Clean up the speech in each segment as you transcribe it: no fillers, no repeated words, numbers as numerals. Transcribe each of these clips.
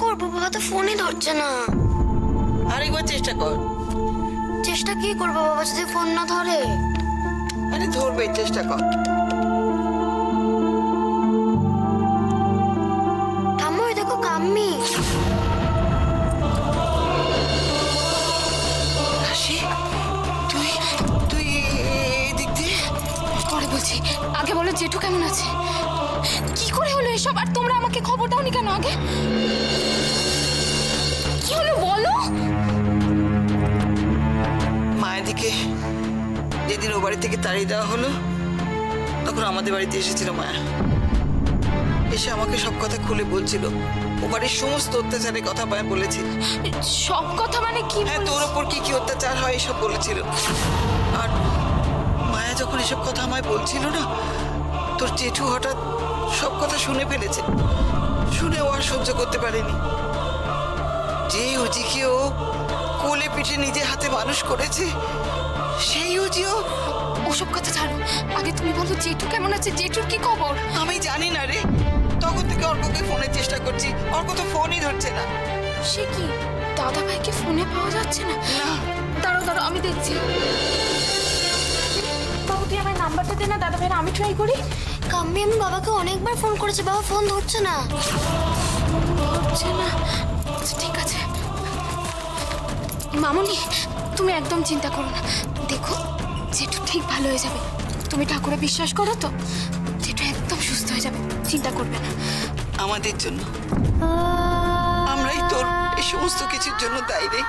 করবো, বাবা তো ফোনই ধরছে না। আরেকবার চেষ্টা কর। চেষ্টা কি করবো বাবা যদি ফোন না ধরে? আরে ধরবে, চেষ্টা কর। ঠাম্মা ওই দেখো কাম্মি। রাশি, তুই তুই এদিক দিয়ে। পরে বলছি, আগে বলো জেঠু কেমন আছে? কি করে হলো এসব? আর তোমরা আমাকে খবর দাওনি কেন আগে? কি হলো বলো? মায়াদিকে যেদিন ও বাড়ি থেকে তাড়িয়ে দেওয়া হলো, তখন আমাদের বাড়িতে এসেছিল মায়া। এসে আমাকে সব কথা খুলে বলছিল। ও বাড়ির সমস্ত অত্যাচারের কথা মায়া বলেছিল। সব কথা মানে কি? হ্যাঁ, তোর ওপর কি কি অত্যাচার হয় এসব বলেছিল। আর মায়া যখন এসব কথা আমায় বলছিল না, তোর জেঠু হঠাৎ সব কথা শুনে ফেলেছে। শুনে ও আর সহ্য করতে পারেনি। যে উজিকে ও কোলে পিঠে নিজে হাতে মানুষ করেছে, সেই উজিও। ওসব কথা ছাড়ো, আগে তুমি বলো জেঠু কেমন আছে? জেঠুর কি খবর? আমি জানি না রে। তখন থেকে অর্ককে ফোনের চেষ্টা করছি, অর্ক তো ফোনই ধরছে না। সে কি, দাদা ভাইকে ফোনে পাওয়া যাচ্ছে না? না, দাঁড়াও দাঁড়াও, আমি দেখছি। বাবু তুই আমার নাম্বারটা দে না, দাদা ভাইয়ের আমি ট্রাই করি। কাম্মি আমি বাবাকে অনেকবার ফোন করেছি, বাবা ফোন ধরছে না। হচ্ছে না? আচ্ছা, ঠিক আছে মামুনি, তুমি একদম চিন্তা করো না। দেখো জেঠু ঠিক ভালো হয়ে যাবে। তুমি ঠাকুরে বিশ্বাস করো তো? জেঠু একদম সুস্থ হয়ে যাবে, চিন্তা করবে না। আমাদের জন্য, আমরাই তোর এই সমস্ত কিছুর জন্য দায়ী রে।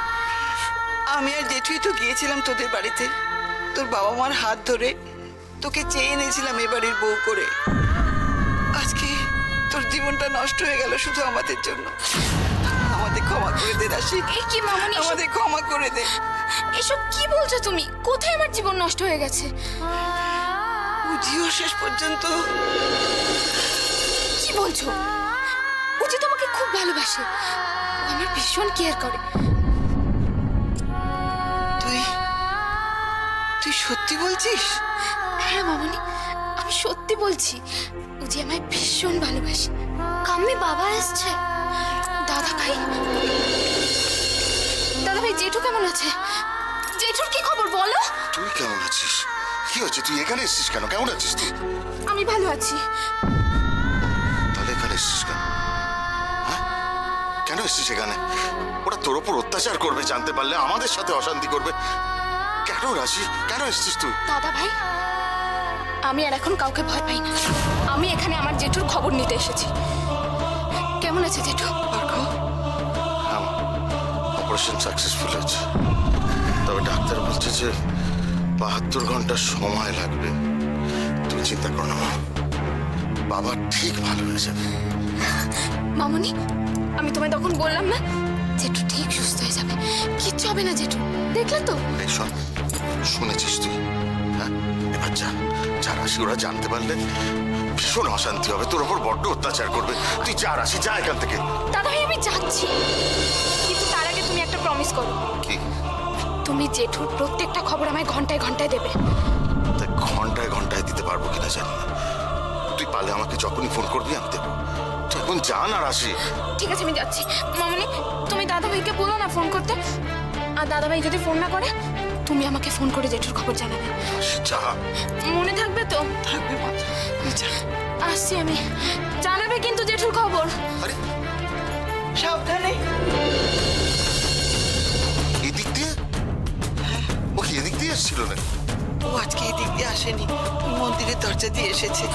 আমি আর জেঠুই তো গিয়েছিলাম তোদের বাড়িতে, তোর বাবা মার হাত ধরে তোকে চেয়ে এনেছিলাম এ বাড়ির বউ করে। আজকে তোর জীবনটা নষ্ট হয়ে গেল শুধু আমাদের জন্য। আমাদের ক্ষমা করে দে রাশি, এই কি মামুনি, আমাদের ক্ষমা করে দে। এসব কি বলছো তুমি? কোথায় আমার জীবন নষ্ট হয়ে গেছে? বুঝিও শেষ পর্যন্ত। কি বলছো? ও যে তোমাকে খুব ভালোবাসে, ও আমার ভীষণ কেয়ার করে। তুই তুই সত্যি বলছিস? হ্যাঁ মামুনি, আমি সত্যি বলছি। ও যে আমায় ভীষণ ভালোবাসে। কাম্মি বাবা এসছে। দাদা ভাই, দাদা ভাই জেঠু কেমন আছে? জেঠুর কি খবর বলো? তুই কেমন আছিস? কি হচ্ছে? তুই এখানে এসেছিস কেন? কেমন আছিস তুই? আমি ভালো আছি। তাহলে এখানে এসেছিস কেন? হ্যাঁ, কেন এসেছিস এখানে? ওরা তোর ওপর অত্যাচার করবে জানতে পারলে, আমাদের সাথে অশান্তি করবে। কেন রাশি, কেন এসেছিস তুই? দাদা ভাই, আমি আর এখন কাউকে ভয় পাই না। আমি এখানে আমার জেঠুর খবর নিতে এসেছি। কেমন আছে জেঠু? অপারেশন সাকসেসফুল হয়েছে, তবে ডাক্তার বলছে যে 72 ঘন্টা সময় লাগবে। তুমি চিন্তা করো না মা, বাবা ঠিক ভালো হয়ে যাবে। মামুনি, আমি তোমায় তখন বললাম না জেঠু ঠিক সুস্থ হয়ে যাবে, কিচ্ছু হবে না জেঠু। দেখলে তো? এই শোন, শুনেছিস তুই? হ্যাঁ, এবার যা যা রাশি, ওরা জানতে পারলে ভীষণ অশান্তি হবে, তোর ওপর বড্ড অত্যাচার করবে। তুই যা রাশি, যা এখান থেকে। দাদা ভাই আমি যাচ্ছি, কিন্তু তার আগে তুমি একটা প্রমিস করো। কি? তুমি জেঠুর প্রত্যেকটা খবর আমায় ঘন্টায় ঘন্টায় দেবে। তাই ঘন্টায় ঘন্টায় দিতে পারবো কিনা জানি না। তুই পারলে আমাকে যখনই ফোন করবি আমি দেবো। তুই এখন যা না রাশি। ঠিক আছে আমি যাচ্ছি। মামনি, তুমি দাদা ভাইকে বলো না ফোন করতে। আর দাদা ভাই যদি ফোন না করে, তুমি আমাকে ফোন করে জেঠুর খবর জানাবে। যা। মনে থাকবে তো? থাকবে মা, যা। আসছি আমি, জানাবে কিন্তু জেঠুর খবর। আরে সাবধানে। এদিক দিয়ে? ও কি এদিক দিয়ে এসেছিল না? ও আজকে এদিক দিয়ে আসেনি, ওই মন্দিরের দরজা দিয়ে এসেছে।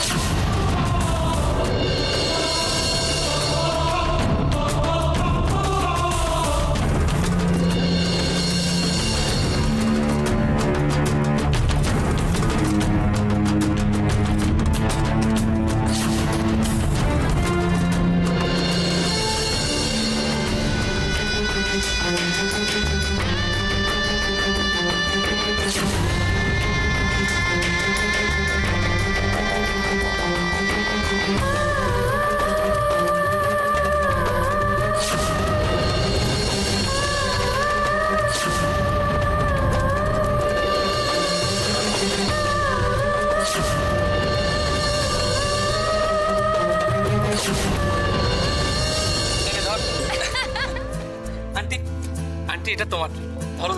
এটা তোমার জন্য। ধরো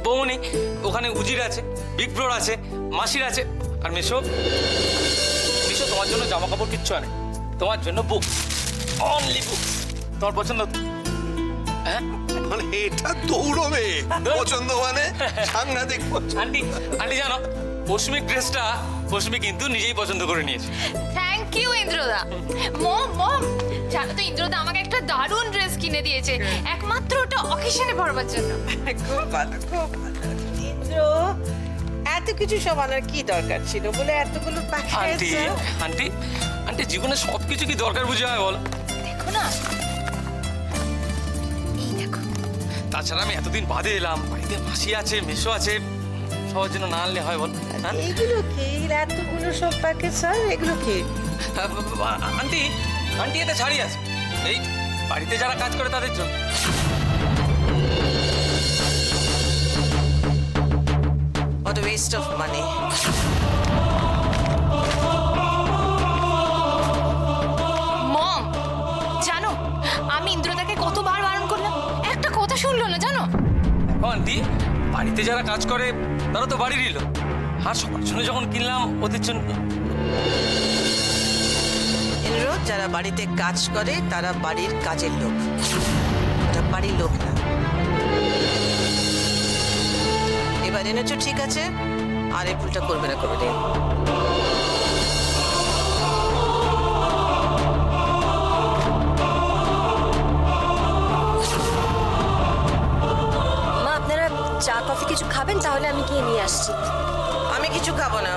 বৌমনি, ওখানে উজির আছে, বিপ্রর আছে, মাসির আছে, আর মেশো মেশো তোমার জন্য জামা কাপড় কিচ্ছু আনে, তোমার জন্য বুক, অনলি বুক। তোমার পছন্দ তো? হ্যাঁ মানে এটা দৌড়বে পছন্দ, মানে সাংঘাতিক পছন্দ। আন্টি, আন্টি জানো পশ্চিমিক ড্রেসটা পশ্চিমি কিন্তু নিজেই পছন্দ করে নিয়েছে। Thank you ইন্দ্রদা। মম মম, জানো তো ইন্দ্রদা আমাকে একটা দারুণ ড্রেস কিনে দিয়েছে, একমাত্র ওটা অকেশনে পরবার জন্য। খুব ভালো, খুব ভালো। ইন্দ্র, এত কিছু সব আনার কি দরকার ছিল বলে এতগুলো আন্টি, প্যাকেট? আন্টি, আন্টি জীবনে সবকিছু কি দরকার বুঝে হয় বলো? দেখো না, এই দেখো। তাছাড়া আমি এতদিন বাদে এলাম, বাড়িতে মাসি আছে, মেশো আছে, সবার জন্য না আনলে হয় বল? হ্যাঁ? এইগুলো কি? এতগুলো সব প্যাকেট স্যার, এগুলো কি? আন্টি, আন্টি এটা ছাড়ি আছে, এই বাড়িতে যারা কাজ করে তাদের জন্য। What a waste of money. মম, জানো আমি ইন্দ্রদাকে কতবার বারণ করলাম, একটা কথা শুনলো না জানো। দেখো আন্টি, বাড়িতে যারা কাজ করে তারা তো বাড়িরই লোক, আর সবার জন্য যখন কিনলাম ওদের জন্য। ইন্দ্র, যারা বাড়িতে কাজ করে তারা বাড়ির কাজের লোক, ওটা বাড়ির লোক না। এবার এনেছো ঠিক আছে, আর এই ভুলটা করবে না কোনোদিন। মা আপনারা চা কফি কিছু খাবেন? তাহলে আমি গিয়ে নিয়ে আসছি। আমি কিছু খাবো না।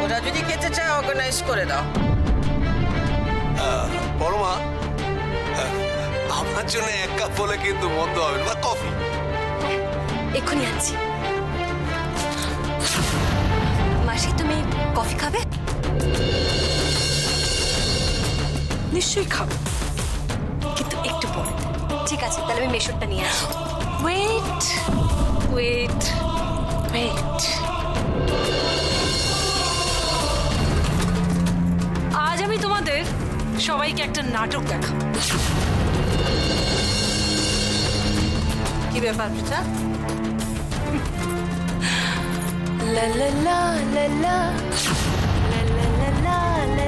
ওরা যদি খেতে চায় অর্গানাইজ করে দাও। বড়মা, আমার জন্য এক কাপ বলে কিন্তু মন্দ হবে না, বা কফি। এক্ষুনি আনছি। মাসি, তুমি কফি খাবে? নিশ্চয়ই খাবো, কিন্তু একটু পরে। ঠিক আছে, তাহলে আমি মেশরটা নিয়ে আসি। ওয়েট ওয়েট ওয়েট, আজ আমি তোমাদের সবাইকে একটা নাটক দেখাবো। কি ব্যাপার পূজা? লা লা লা লা লা লা লা লা লা লা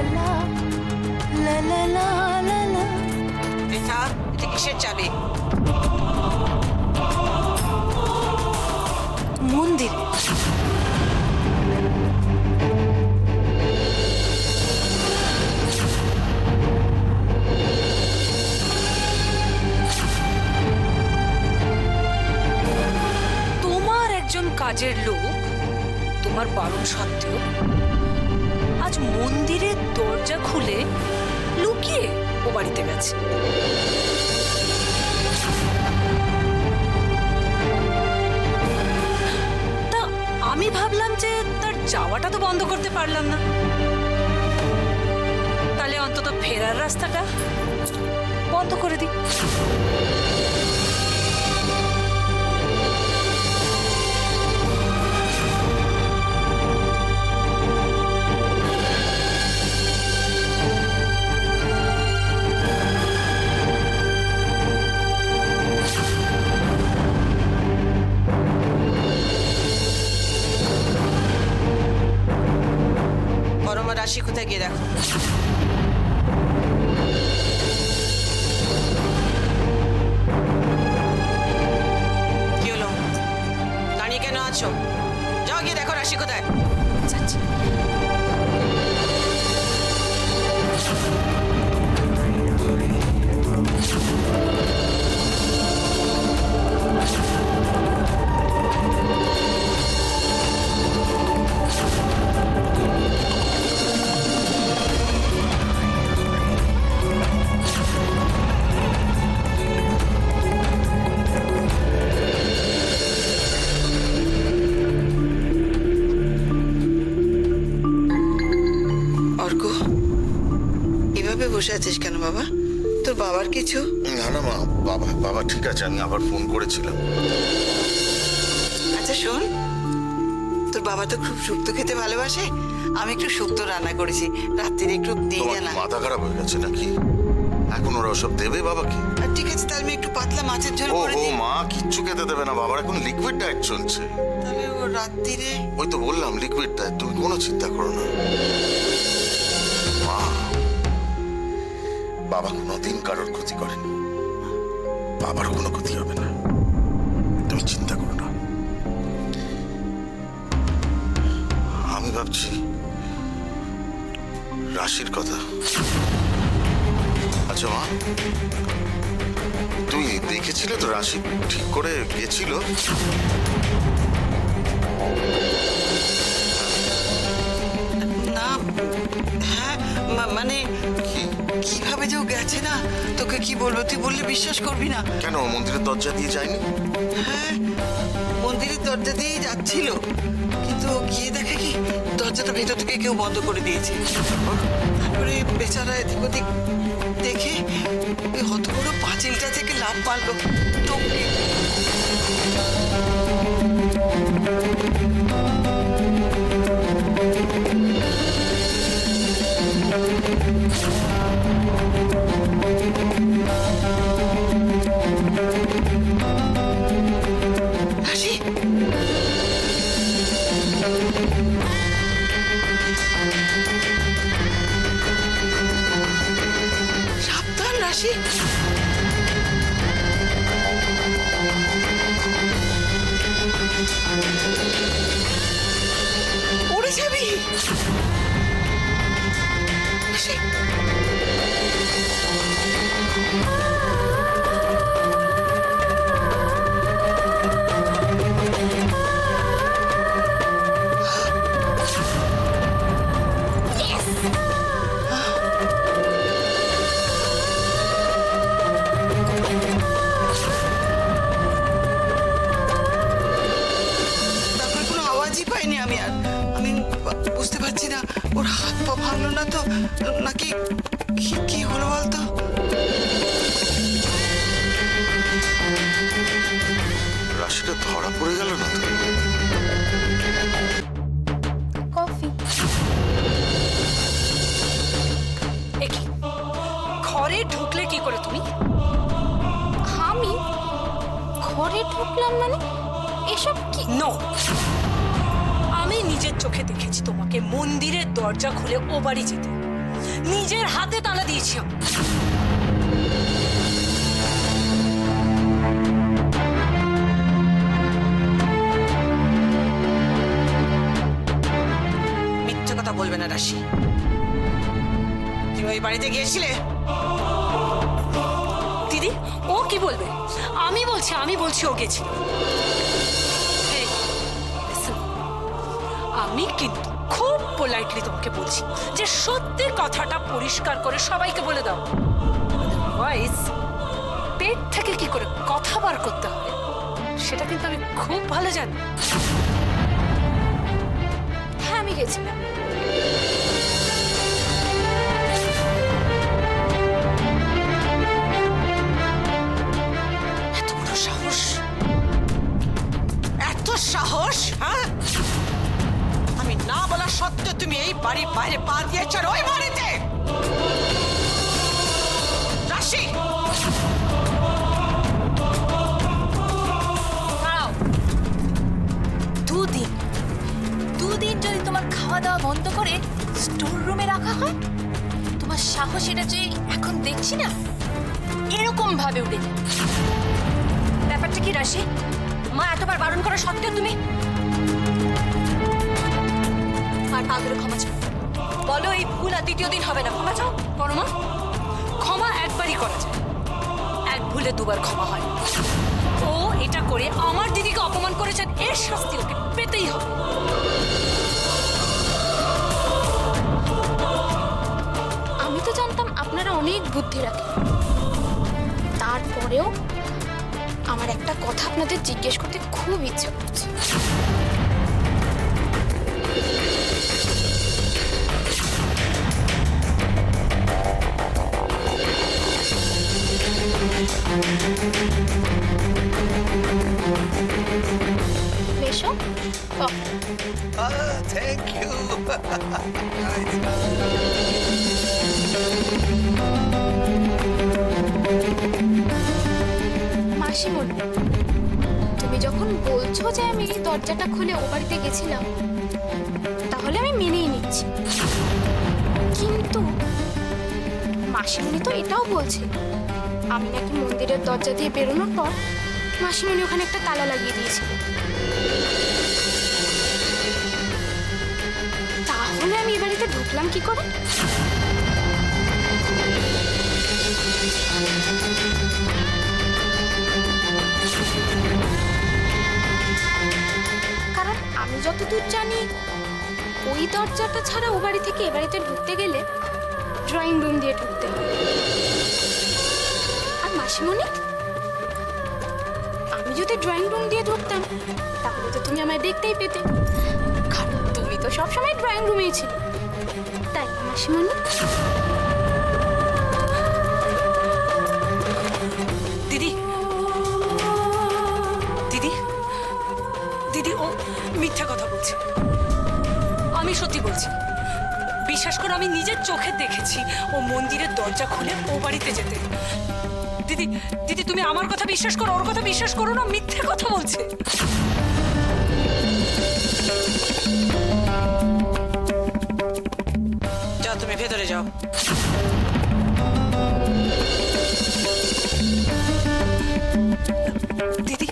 লা লা লা লা লা। এটা এটা কিসের চাবি? মন্দির। তোমার একজন কাজের লোক তোমার বারণ সত্ত্বেও আজ মন্দিরের দরজা খুলে লুকিয়ে ও বাড়িতে গেছে। তা আমি ভাবলাম যে তার যাওয়াটা তো বন্ধ করতে পারলাম না, তাহলে অন্তত ফেরার রাস্তাটা বন্ধ করে দিই। পরমা, রাশি কোথায় গিয়ে দেখো। কি হলো? দাঁড়িয়ে কেন আছো? যাও গিয়ে দেখো রাশি কোথায়। যাচ্ছি। অর্ক, এভাবে বসে আছিস কেন বাবা? তোর বাবার কিছু? না না মা, বাবা বাবা ঠিক আছে, আমি আবার ফোন করেছিলাম। আচ্ছা শোন, তোর বাবা তো খুব শুক্তো খেতে ভালোবাসে, আমি একটু শুক্তো রান্না করেছি, রাত্রিরে একটু দিয়ে তোমার যা না। কি মাথা খারাপ হয়ে গেছে নাকি? এখন ওরা ওসব দেবে বাবাকে? আর ঠিক আছে, তাহলে আমি একটু পাতলা মাছের ঝোল ও করে ও দিই। মা কিচ্ছু খেতে দেবে না, বাবার এখন লিকুইড ডায়েট চলছে। তাহলে ও রাত্রিরে ওই তো বললাম লিকুইড ডায়েট, তুমি কোনো চিন্তা করো না মা। বাবা কোনোদিন কারোর ক্ষতি করেনি, বাবারও কোনো ক্ষতি হবে না, তুমি চিন্তা করো না। আমি ভাবছি রাশির কথা। আচ্ছা মা, তুমি দেখেছিলে তো রাশি ঠিক করে গেছিল? না, হ্যাঁ, মানে কিভাবে যে ও গেছে না, তোকে কি বলবো, তুই বললে বিশ্বাস করবি না। কেন মন্দিরের দরজা দিয়ে যায়নি? হ্যাঁ, মন্দিরের দরজা দিয়েই যাচ্ছিল, কিন্তু ও গিয়ে দেখে কি দরজাটা ভেতর থেকে কেউ বন্ধ করে দিয়েছে। তারপরে বেচারা এদিক ওদিক দেখে ওই হত বড় পাঁচিলটা থেকে লাফ মারলো টপকে। রাশি, সাবধান রাশি। উড়ে যাবি রাশি। তারপরে কোনো আওয়াজই পাইনি আমি, আর আমি বুঝতে পারছি না ওর হাত পা ভাঙলো না তো নাকি কি হলো বলতো। রাশিটা ধরা পড়ে গেল না তো? কফি। একি ঘরে ঢুকলে কি করে তুমি? আমি ঘরে ঢুকলাম মানে এসব কি? নো, আমি নিজের চোখে দেখেছি তোমাকে মন্দিরের দরজা খুলে ও বাড়ি যেতে, নিজের হাতে তালা দিয়েছি আমি। মিথ্যে কথা বলবে না রাশি, তুমি ওই বাড়িতে গিয়েছিলে? দিদি ও কি বলবে? আমি বলছি ও গেছিল। এই, listen, আমি কিন্তু খুব পোলাইটলি তোমাকে বলছি যে সত্যি কথাটা পরিষ্কার করে সবাইকে বলে দাও, আদারওয়াইজ পেট থেকে কি করে কথা বার করতে হয় সেটা কিন্তু আমি খুব ভালো জানি। হ্যাঁ, আমি গেছিলাম। এত বড় সাহস, এত সাহস! হ্যাঁ, আমি না বলা সত্ত্বেও তুমি এই বাড়ির বাইরে পা দিয়েছ ওই বাড়িতে। রাশি, দাঁড়াও। দুদিন যদি তোমার খাওয়া দাওয়া বন্ধ করে স্টোর রুমে রাখা হয়, তোমার সাহস এটা যে এখন দেখছি না এরকম ভাবে উঠে যায়। ব্যাপারটা কি রাশি? মা এতবার বারণ করা সত্ত্বেও তুমি আর পা ধরে ক্ষমা চাও, বলো এই ভুল আর দ্বিতীয় দিন হবে না। ক্ষমা চাও, বড় মা। ক্ষমা একবারই করা যায়, এক ভুলে দুবার ক্ষমা হয়। ও এটা করে আমার দিদিকে অপমান করেছেন, এর শাস্তি ওকে পেতেই হবে। আমি তো জানতাম আপনারা অনেক বুদ্ধি রাখেন, তারপরেও আমার একটা কথা আপনাদের জিজ্ঞেস করতে খুব ইচ্ছা করছে। মেশো, থ্যাংক ইউ। রাশি, মাসিমণি, তুমি যখন বলছো যে আমি দরজাটা খুলে ও বাড়িতে গেছিলাম, তাহলে আমি মেনেই নিচ্ছি। কিন্তু মাসিমণি তো এটাও বলছে আমি নাকি মন্দিরের দরজা দিয়ে বেরোনোর পর মাসিমণি ওখানে একটা তালা লাগিয়ে দিয়েছিল। তাহলে আমি এ বাড়িতে ঢুকলাম কি করে? কারণ আমি যতদূর জানি ওই দরজাটা ছাড়া ও বাড়ি থেকে এ বাড়িতে ঢুকতে গেলে ড্রয়িং রুম দিয়ে ঢুকতে হয়। আর মাসিমণি, আমি যদি ড্রয়িং রুম দিয়ে ঢুকতাম তাহলে তো তুমি আমায় দেখতেই পেতে, কারণ তুমি তো সবসময় ড্রয়িং রুমেই ছিল, তাই না মাসিমণি? দিদি দিদি দিদি ও মিথ্যা কথা বলছে। আমি সত্যি বলছি, বিশ্বাস করো আমি নিজের চোখে দেখেছি ও মন্দিরের দরজা খুলে ও বাড়িতে যেতে। দিদি দিদি তুমি আমার কথা বিশ্বাস করো, ওর কথা বিশ্বাস করো না, মিথ্যে কথা বলছে। যাও তুমি ভেতরে যাও। দিদি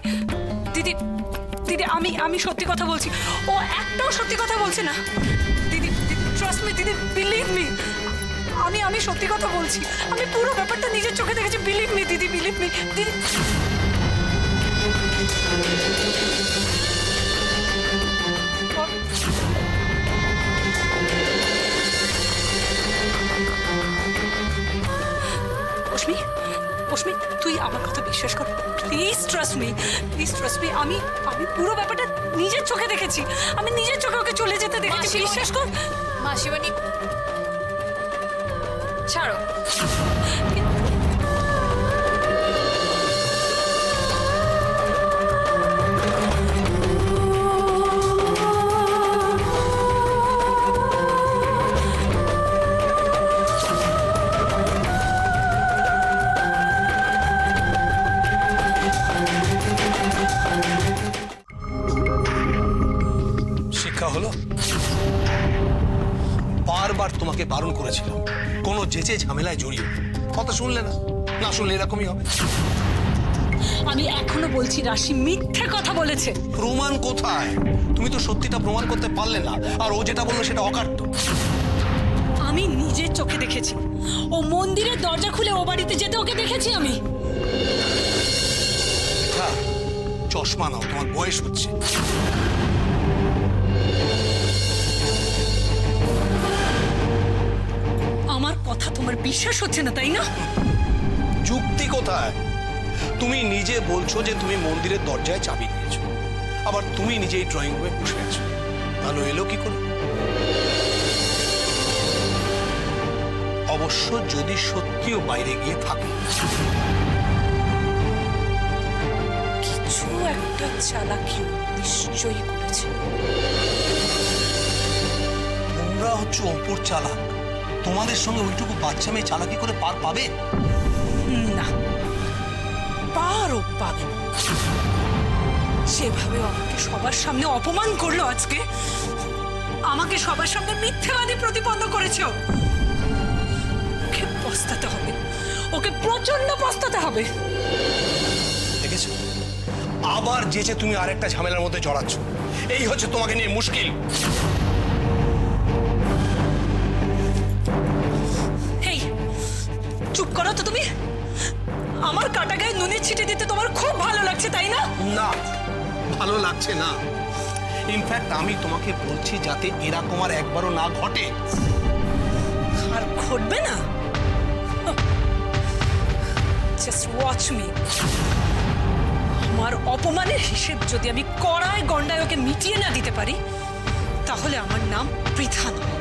দিদি দিদি আমি সত্যি কথা বলছি, ও একটাও সত্যি কথা বলছে না। দিদি ট্রাস্ট মি দিদি, বিলিভ মি, আমি সত্যি কথা বলছি। আমি পুরো ব্যাপারটা নিজের চোখে দেখেছি, বিলিভ মি দিদি, বিলিভ মি দিদি। অস্মি, তুই আমার কথা বিশ্বাস কর, please trust me, please trust me. আমি পুরো ব্যাপারটা নিজের চোখে দেখেছি, আমি নিজের চোখে ওকে চলে যেতে দেখেছি, বিশ্বাস কর। মাসিমণি ছাড়ো। শিক্ষা হলো? বারবার তোমাকে বারণ করেছিলাম কোনো যেচে ঝামেলায় জড়িয়ে, কথা শুনলে না, না শুনলে এরকমই হবে। আমি এখনো বলছি রাশি মিথ্যে কথা বলেছে। প্রমাণ কোথায়? তুমি তো সত্যিটা প্রমাণ করতে পারলে না, আর ও যেটা বললো সেটা অকাট্য। আমি নিজের চোখে দেখেছি ও মন্দিরের দরজা খুলে ও বাড়িতে যেতে, ওকে দেখেছি আমি। হ্যাঁ, চশমা নাও, তোমার বয়স হচ্ছে। আমার কথা তোমার বিশ্বাস হচ্ছে না, তাই না? যুক্তি কোথায়? তুমি নিজে বলছো যে তুমি মন্দিরের দরজায় চাবি দিয়েছো, আবার তুমি নিজেই ড্রয়িং রুমে বসে আছো, ভালো এলো কি করে? অবশ্য যদি সত্যিও বাইরে গিয়ে থাকে, কিছু একটা চালাকি নিশ্চয়ই করেছে। তোমরা হচ্ছে অপুর চালাক, তোমাদের সঙ্গে ওইটুকু বাচ্চা মেয়ে চালাকি করে পার পাবে না, পারও পাবে না। যেভাবে আমাকে সবার সামনে অপমান করলো আজকে, আমাকে সবার সামনে মিথ্যাবাদী প্রতিপন্ন করেছে, ওকে পস্তাতে হবে, ওকে প্রচন্ড পস্তাতে হবে। দেখেছো, আবার যেচে তুমি আরেকটা ঝামেলার মধ্যে জড়াচ্ছ। এই হচ্ছে তোমাকে নিয়ে মুশকিল। এই চুপ করো তো তুমি। আমার কাটা গায়ে নুনের ছিটে দিতে তোমার খুব ভালো লাগছে, তাই না? না, ভালো লাগছে না। ইনফ্যাক্ট আমি তোমাকে বলছি যাতে এরকম আর একবারও না ঘটে। আর ঘটবে না। Just watch me. আমার অপমানের হিসেব যদি আমি কড়ায় গন্ডায় ওকে মিটিয়ে না দিতে পারি, তাহলে আমার নাম পৃথা নয়।